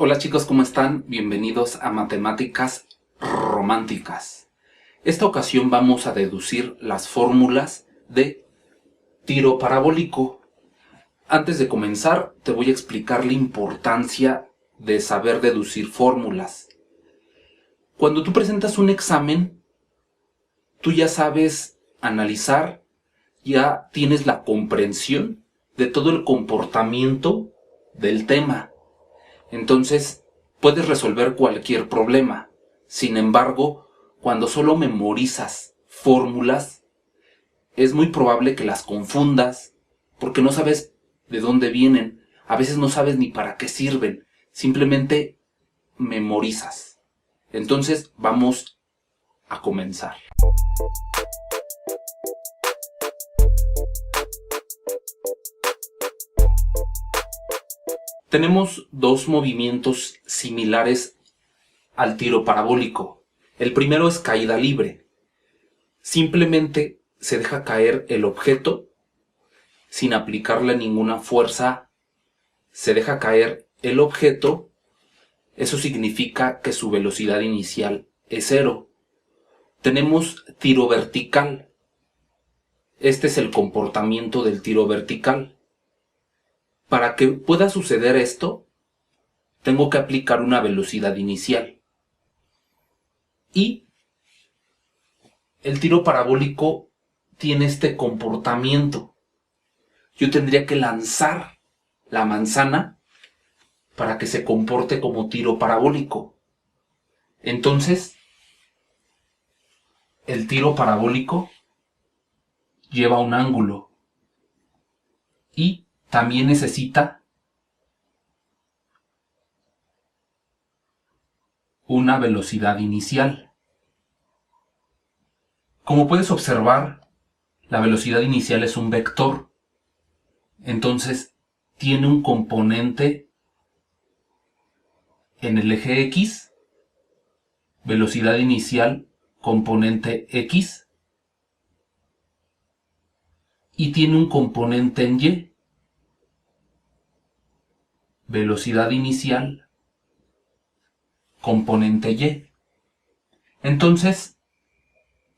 Hola chicos, ¿cómo están? Bienvenidos a Matemáticas Románticas. Esta ocasión vamos a deducir las fórmulas de tiro parabólico. Antes de comenzar, te voy a explicar la importancia de saber deducir fórmulas. Cuando tú presentas un examen, tú ya sabes analizar, ya tienes la comprensión de todo el comportamiento del tema. Entonces, puedes resolver cualquier problema. Sin embargo, cuando solo memorizas fórmulas, es muy probable que las confundas, porque no sabes de dónde vienen. A veces no sabes ni para qué sirven. Simplemente memorizas. Entonces, vamos a comenzar. Tenemos dos movimientos similares al tiro parabólico. El primero es caída libre. Simplemente se deja caer el objeto sin aplicarle ninguna fuerza. Se deja caer el objeto. Eso significa que su velocidad inicial es 0. Tenemos tiro vertical. Este es el comportamiento del tiro vertical. Para que pueda suceder esto, tengo que aplicar una velocidad inicial. Y el tiro parabólico tiene este comportamiento. Yo tendría que lanzar la manzana para que se comporte como tiro parabólico. Entonces, el tiro parabólico lleva un ángulo y también necesita una velocidad inicial. Como puedes observar, la velocidad inicial es un vector. Entonces, tiene un componente en el eje X, velocidad inicial, componente X, y tiene un componente en Y, velocidad inicial, componente Y. Entonces,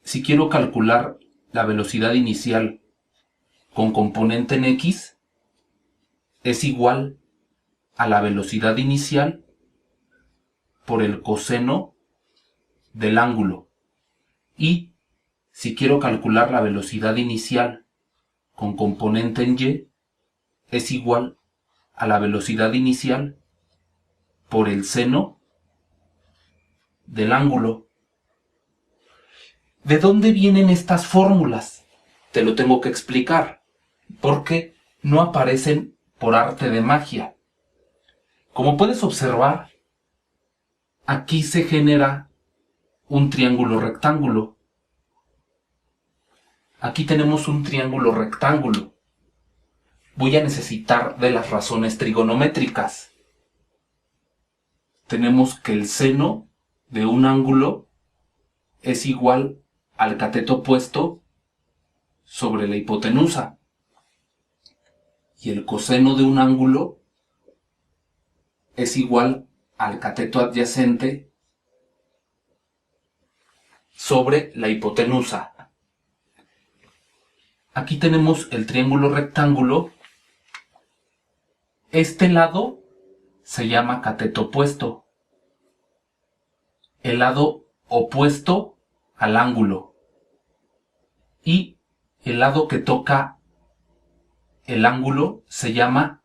si quiero calcular la velocidad inicial con componente en X, es igual a la velocidad inicial por el coseno del ángulo. Y si quiero calcular la velocidad inicial con componente en Y, es igual a la velocidad inicial por el seno del ángulo. ¿De dónde vienen estas fórmulas? Te lo tengo que explicar, porque no aparecen por arte de magia. Como puedes observar, aquí se genera un triángulo rectángulo. Aquí tenemos un triángulo rectángulo. Voy a necesitar de las razones trigonométricas. Tenemos que el seno de un ángulo es igual al cateto opuesto sobre la hipotenusa. Y el coseno de un ángulo es igual al cateto adyacente sobre la hipotenusa. Aquí tenemos el triángulo rectángulo. Este lado se llama cateto opuesto. El lado opuesto al ángulo. Y el lado que toca el ángulo se llama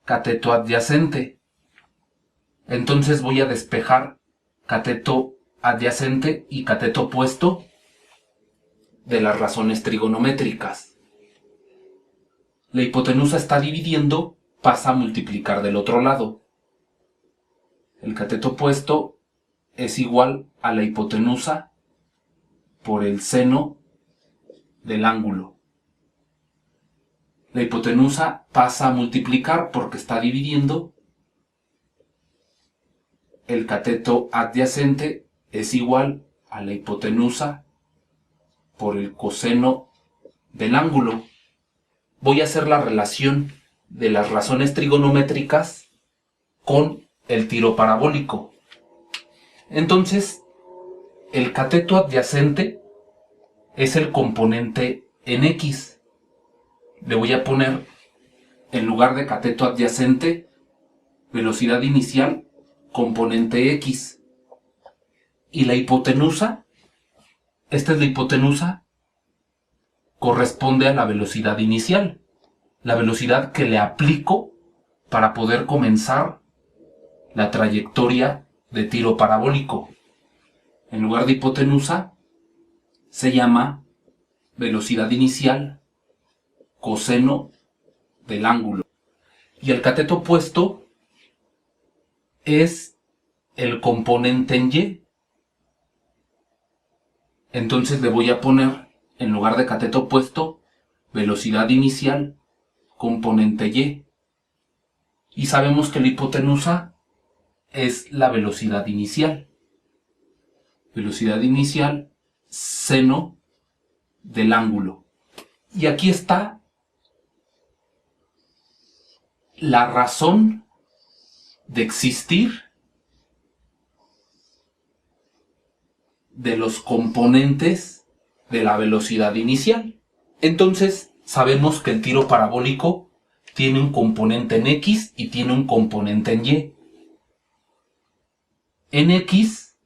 cateto adyacente. Entonces voy a despejar cateto adyacente y cateto opuesto de las razones trigonométricas. La hipotenusa está dividiendo, pasa a multiplicar del otro lado. El cateto opuesto es igual a la hipotenusa por el seno del ángulo. La hipotenusa pasa a multiplicar porque está dividiendo. El cateto adyacente es igual a la hipotenusa por el coseno del ángulo. Voy a hacer la relación de las razones trigonométricas con el tiro parabólico. Entonces, el cateto adyacente es el componente en X. Le voy a poner, en lugar de cateto adyacente, velocidad inicial, componente X. Y la hipotenusa, esta es la hipotenusa, corresponde a la velocidad inicial, la velocidad que le aplico para poder comenzar la trayectoria de tiro parabólico. En lugar de hipotenusa, se llama velocidad inicial coseno del ángulo. Y el cateto opuesto es el componente en Y. Entonces le voy a poner, en lugar de cateto opuesto, velocidad inicial componente Y. Y sabemos que la hipotenusa es la velocidad inicial. Velocidad inicial seno del ángulo. Y aquí está la razón de existir de los componentes de la velocidad inicial. Entonces, sabemos que el tiro parabólico tiene un componente en X y tiene un componente en Y. En X,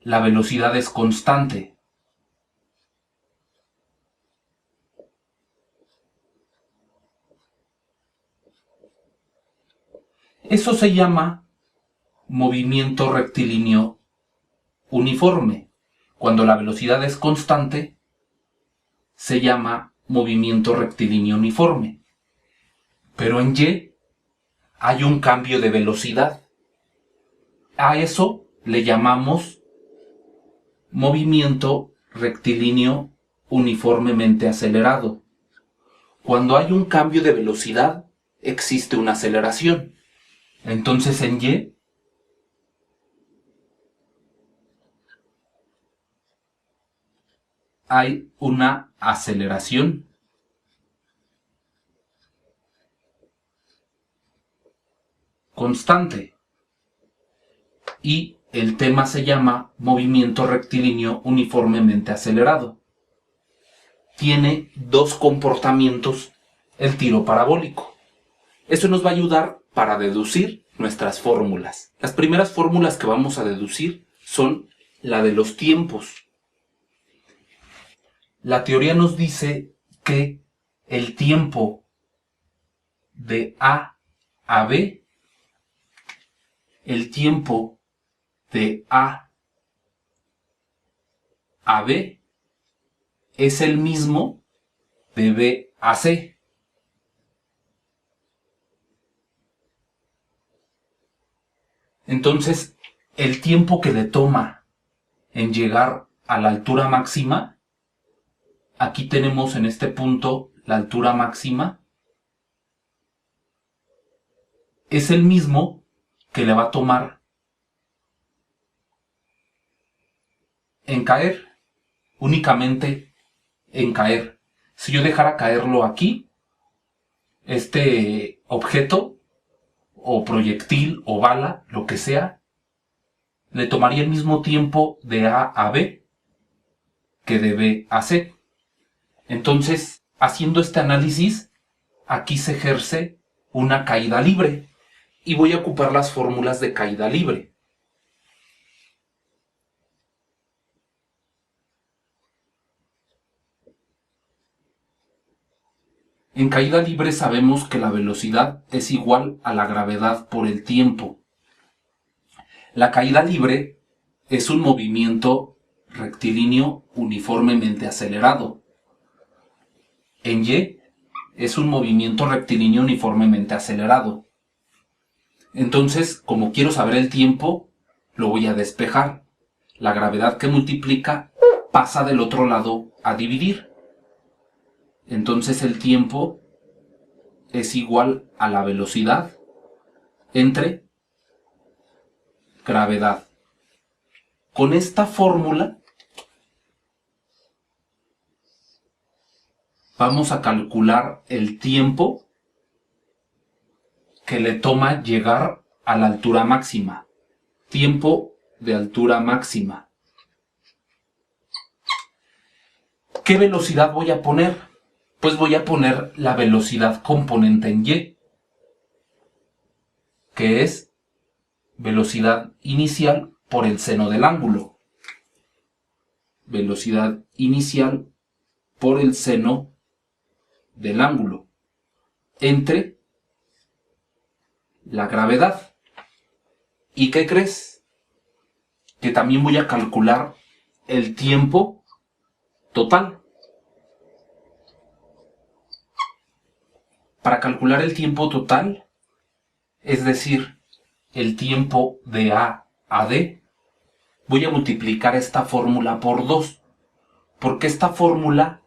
la velocidad es constante. Eso se llama movimiento rectilíneo uniforme. Cuando la velocidad es constante, se llama movimiento rectilíneo uniforme. Pero en Y hay un cambio de velocidad. A eso le llamamos movimiento rectilíneo uniformemente acelerado. Cuando hay un cambio de velocidad, existe una aceleración. Entonces en Y hay una aceleración. Constante. Y el tema se llama movimiento rectilíneo uniformemente acelerado. Tiene dos comportamientos el tiro parabólico. Eso nos va a ayudar para deducir nuestras fórmulas. Las primeras fórmulas que vamos a deducir son la de los tiempos. La teoría nos dice que el tiempo de A a B, el tiempo de A a B es el mismo de B a C. Entonces, el tiempo que le toma en llegar a la altura máxima, aquí tenemos en este punto la altura máxima, es el mismo que le va a tomar en caer, únicamente en caer. Si yo dejara caerlo aquí, este objeto, o proyectil, o bala, lo que sea, le tomaría el mismo tiempo de A a B que de B a C. Entonces, haciendo este análisis, aquí se ejerce una caída libre. Y voy a ocupar las fórmulas de caída libre. En caída libre sabemos que la velocidad es igual a la gravedad por el tiempo. La caída libre es un movimiento rectilíneo uniformemente acelerado. En Y es un movimiento rectilíneo uniformemente acelerado. Entonces, como quiero saber el tiempo, lo voy a despejar. La gravedad que multiplica pasa del otro lado a dividir. Entonces el tiempo es igual a la velocidad entre gravedad. Con esta fórmula vamos a calcular el tiempo que le toma llegar a la altura máxima. Tiempo de altura máxima. ¿Qué velocidad voy a poner? Pues voy a poner la velocidad componente en y, que es velocidad inicial por el seno del ángulo. Velocidad inicial por el seno del ángulo entre la gravedad. ¿Y qué crees? Que también voy a calcular el tiempo total. Para calcular el tiempo total, es decir, el tiempo de A a D, voy a multiplicar esta fórmula por 2, porque esta fórmula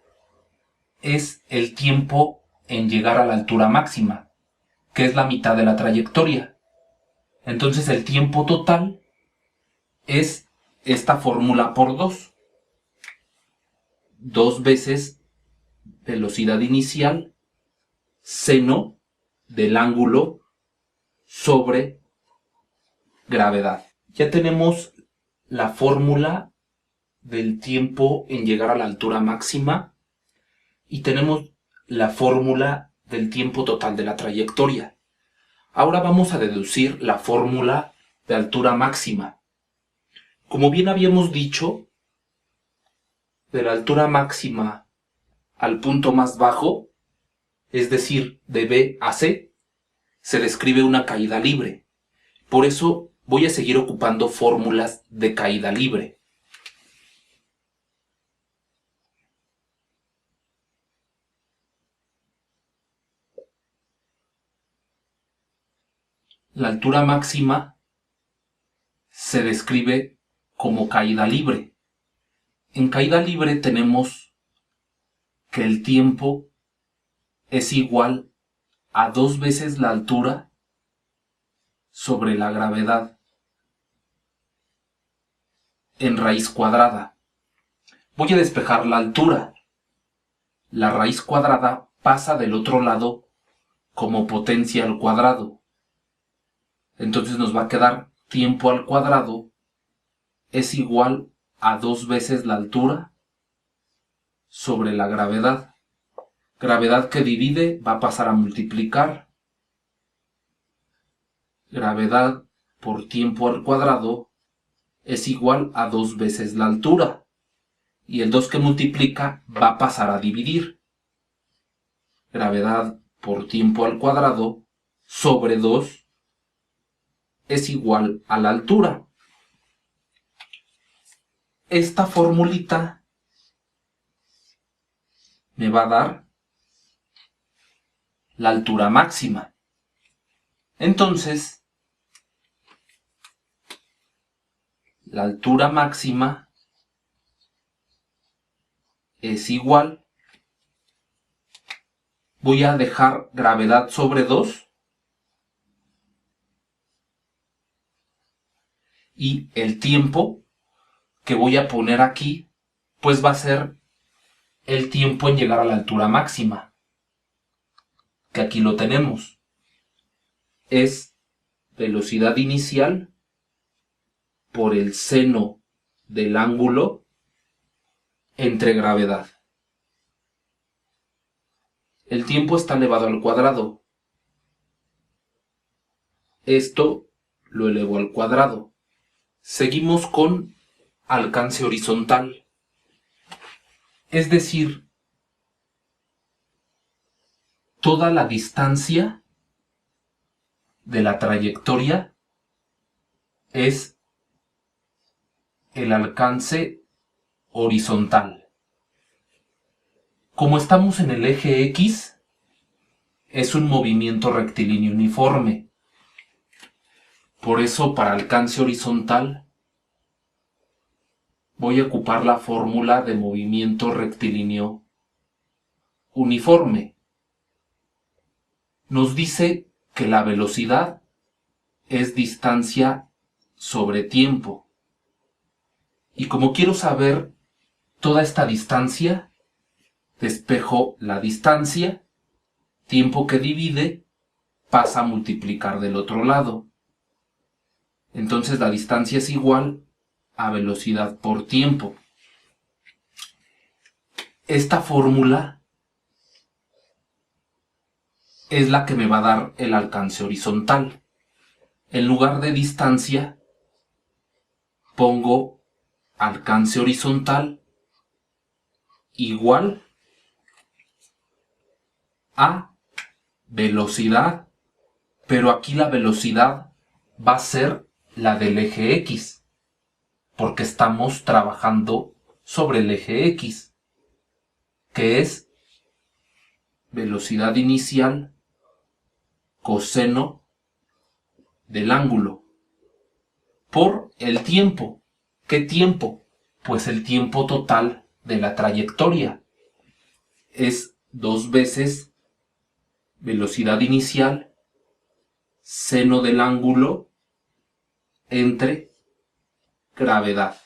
es el tiempo en llegar a la altura máxima, que es la mitad de la trayectoria. Entonces el tiempo total es esta fórmula por 2. 2 veces velocidad inicial seno del ángulo sobre gravedad. Ya tenemos la fórmula del tiempo en llegar a la altura máxima y tenemos la fórmula del tiempo total de la trayectoria. Ahora vamos a deducir la fórmula de altura máxima. Como bien habíamos dicho, de la altura máxima al punto más bajo, es decir, de B a C, se describe una caída libre. Por eso voy a seguir ocupando fórmulas de caída libre. La altura máxima se describe como caída libre. En caída libre tenemos que el tiempo es igual a 2 veces la altura sobre la gravedad en raíz cuadrada. Voy a despejar la altura. La raíz cuadrada pasa del otro lado como potencia al cuadrado. Entonces nos va a quedar tiempo al cuadrado es igual a 2 veces la altura sobre la gravedad. Gravedad que divide va a pasar a multiplicar. Gravedad por tiempo al cuadrado es igual a 2 veces la altura. Y el 2 que multiplica va a pasar a dividir. Gravedad por tiempo al cuadrado sobre 2 es igual a la altura. Esta formulita me va a dar la altura máxima. Entonces, la altura máxima es igual. Voy a dejar gravedad sobre 2 y el tiempo que voy a poner aquí pues va a ser el tiempo en llegar a la altura máxima, que aquí lo tenemos. Es velocidad inicial por el seno del ángulo entre gravedad. El tiempo está elevado al cuadrado. Esto lo elevo al cuadrado. Seguimos con alcance horizontal. Es decir, toda la distancia de la trayectoria es el alcance horizontal. Como estamos en el eje X, es un movimiento rectilíneo uniforme. Por eso, para alcance horizontal, voy a ocupar la fórmula de movimiento rectilíneo uniforme. Nos dice que la velocidad es distancia sobre tiempo. Y como quiero saber toda esta distancia, despejo la distancia, tiempo que divide, pasa a multiplicar del otro lado. Entonces la distancia es igual a velocidad por tiempo. Esta fórmula es la que me va a dar el alcance horizontal. En lugar de distancia, pongo alcance horizontal igual a velocidad, pero aquí la velocidad va a ser la del eje X, porque estamos trabajando sobre el eje X, que es velocidad inicial coseno del ángulo por el tiempo. ¿Qué tiempo? Pues el tiempo total de la trayectoria. Es 2 veces velocidad inicial seno del ángulo entre gravedad.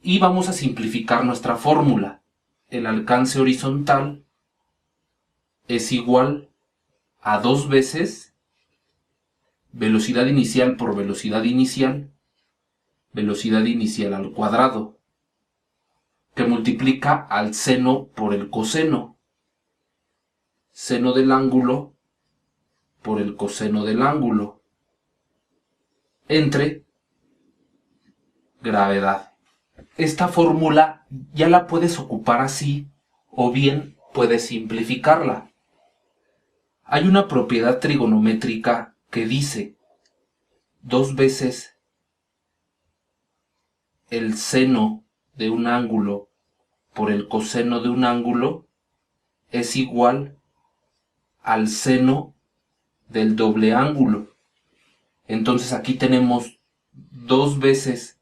Y vamos a simplificar nuestra fórmula. El alcance horizontal es igual a 2 veces velocidad inicial por velocidad inicial al cuadrado, que multiplica al seno por el coseno, seno del ángulo por el coseno del ángulo, entre gravedad. Esta fórmula ya la puedes ocupar así, o bien puedes simplificarla. Hay una propiedad trigonométrica que dice 2 veces el seno de un ángulo por el coseno de un ángulo es igual al seno del doble ángulo. Entonces aquí tenemos 2 veces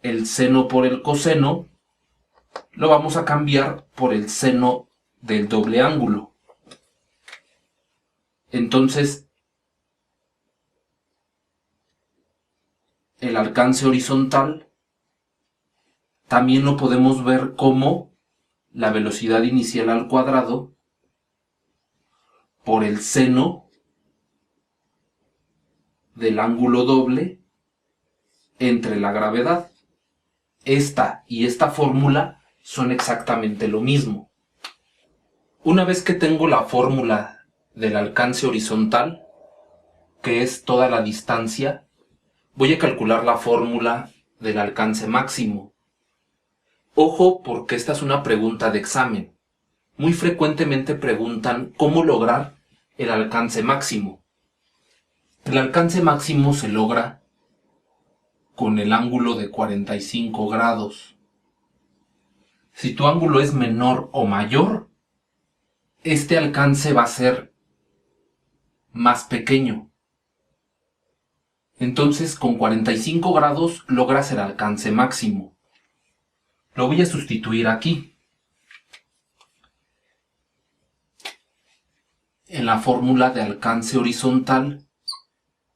el seno por el coseno, lo vamos a cambiar por el seno del doble ángulo. Entonces, el alcance horizontal también lo podemos ver como la velocidad inicial al cuadrado por el seno del ángulo doble entre la gravedad. Esta y esta fórmula son exactamente lo mismo. Una vez que tengo la fórmula del alcance horizontal, que es toda la distancia, voy a calcular la fórmula del alcance máximo. Ojo, porque esta es una pregunta de examen. Muy frecuentemente preguntan cómo lograr el alcance máximo. El alcance máximo se logra con el ángulo de 45 grados. Si tu ángulo es menor o mayor, este alcance va a ser más pequeño. Entonces, con 45 grados logras el alcance máximo. Lo voy a sustituir aquí. En la fórmula de alcance horizontal,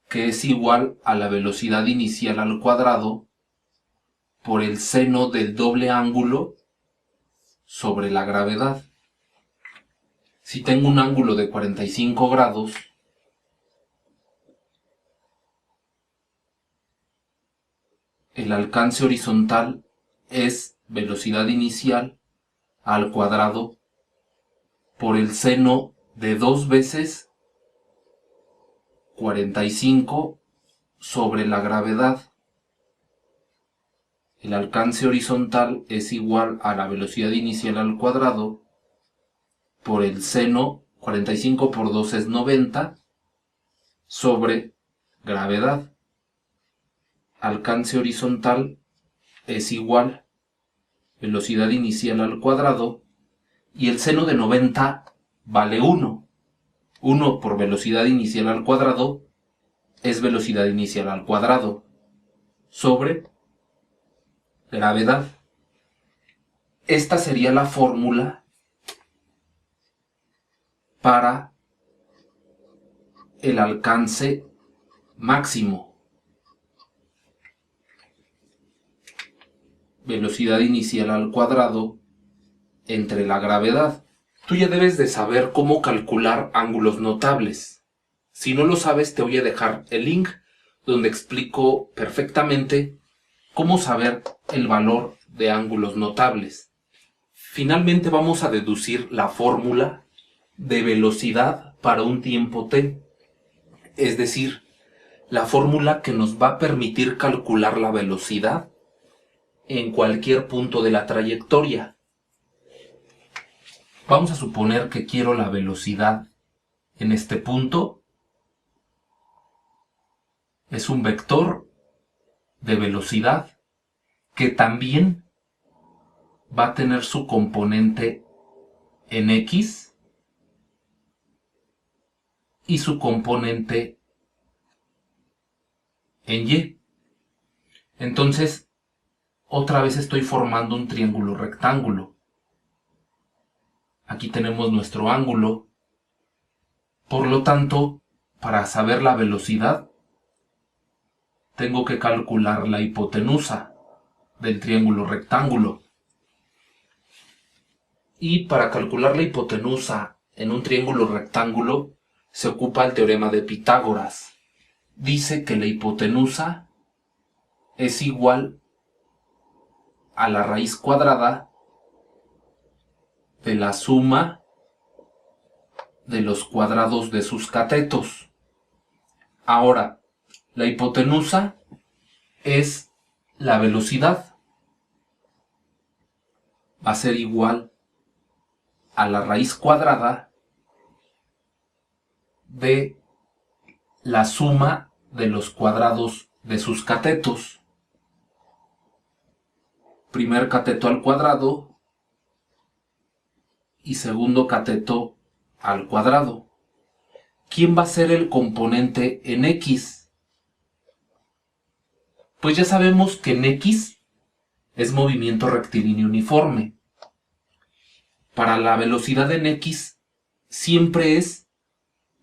que es igual a la velocidad inicial al cuadrado por el seno del doble ángulo sobre la gravedad. Si tengo un ángulo de 45 grados, el alcance horizontal es velocidad inicial al cuadrado por el seno de 2 veces 45 sobre la gravedad. El alcance horizontal es igual a la velocidad inicial al cuadrado por el seno, 45 por 2 es 90, sobre gravedad. Alcance horizontal es igual velocidad inicial al cuadrado, y el seno de 90 vale 1. 1 por velocidad inicial al cuadrado es velocidad inicial al cuadrado sobre gravedad. Esta sería la fórmula para el alcance máximo. Velocidad inicial al cuadrado entre la gravedad. Tú ya debes de saber cómo calcular ángulos notables. Si no lo sabes, te voy a dejar el link donde explico perfectamente cómo saber el valor de ángulos notables. Finalmente vamos a deducir la fórmula de velocidad para un tiempo t, es decir, la fórmula que nos va a permitir calcular la velocidad en cualquier punto de la trayectoria. Vamos a suponer que quiero la velocidad en este punto. Es un vector de velocidad que también va a tener su componente en X y su componente en Y. Entonces, otra vez estoy formando un triángulo rectángulo. Aquí tenemos nuestro ángulo. Por lo tanto, para saber la velocidad, tengo que calcular la hipotenusa del triángulo rectángulo. Y para calcular la hipotenusa en un triángulo rectángulo, se ocupa el teorema de Pitágoras. Dice que la hipotenusa es igual a la raíz cuadrada de la suma de los cuadrados de sus catetos. Ahora, la hipotenusa es la velocidad. Va a ser igual a la raíz cuadrada de la suma de los cuadrados de sus catetos. Primer cateto al cuadrado y segundo cateto al cuadrado. ¿Quién va a ser el componente en X? Pues ya sabemos que en X es movimiento rectilíneo uniforme. Para la velocidad en X siempre es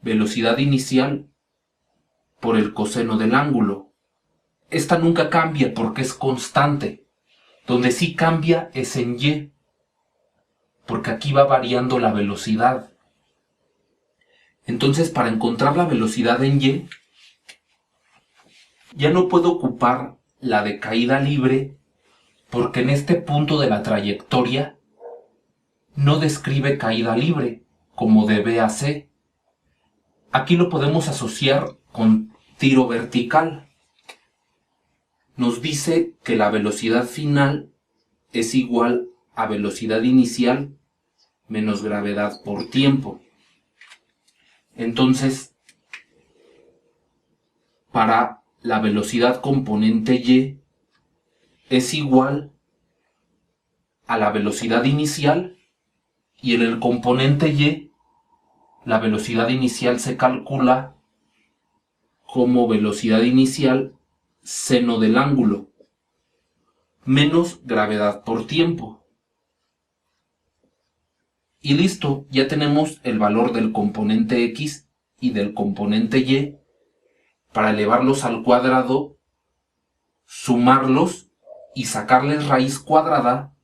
velocidad inicial por el coseno del ángulo. Esta nunca cambia porque es constante. Donde sí cambia es en Y, porque aquí va variando la velocidad. Entonces, para encontrar la velocidad en Y, ya no puedo ocupar la de caída libre, porque en este punto de la trayectoria no describe caída libre, como de B a C. Aquí lo podemos asociar con tiro vertical. Nos dice que la velocidad final es igual a velocidad inicial menos gravedad por tiempo. Entonces, para la velocidad componente Y es igual a la velocidad inicial, y en el componente Y la velocidad inicial se calcula como velocidad inicial seno del ángulo menos gravedad por tiempo. Y listo, ya tenemos el valor del componente X y del componente Y. Para elevarlos al cuadrado, sumarlos y sacarles raíz cuadrada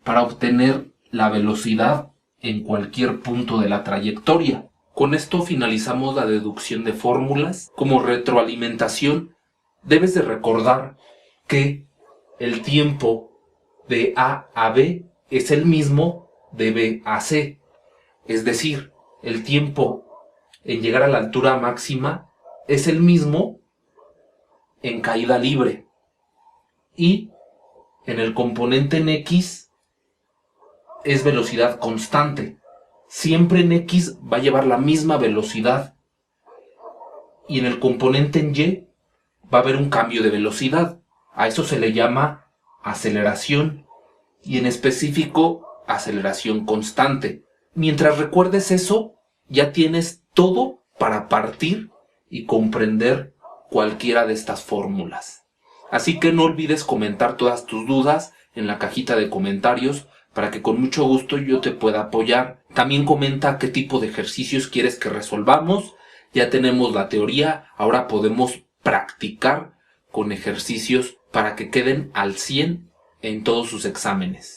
para obtener la velocidad en cualquier punto de la trayectoria. Con esto finalizamos la deducción de fórmulas. Como retroalimentación, debes de recordar que el tiempo de A a B es el mismo de B a C. Es decir, el tiempo en llegar a la altura máxima es el mismo en caída libre. Y en el componente en X es velocidad constante. Siempre en X va a llevar la misma velocidad. Y en el componente en Y va a haber un cambio de velocidad. A eso se le llama aceleración. Y en específico, aceleración constante. Mientras recuerdes eso, ya tienes todo para partir y comprender cualquiera de estas fórmulas. Así que no olvides comentar todas tus dudas en la cajita de comentarios para que con mucho gusto yo te pueda apoyar. También comenta qué tipo de ejercicios quieres que resolvamos. Ya tenemos la teoría, ahora podemos practicar con ejercicios para que queden al 100 en todos sus exámenes.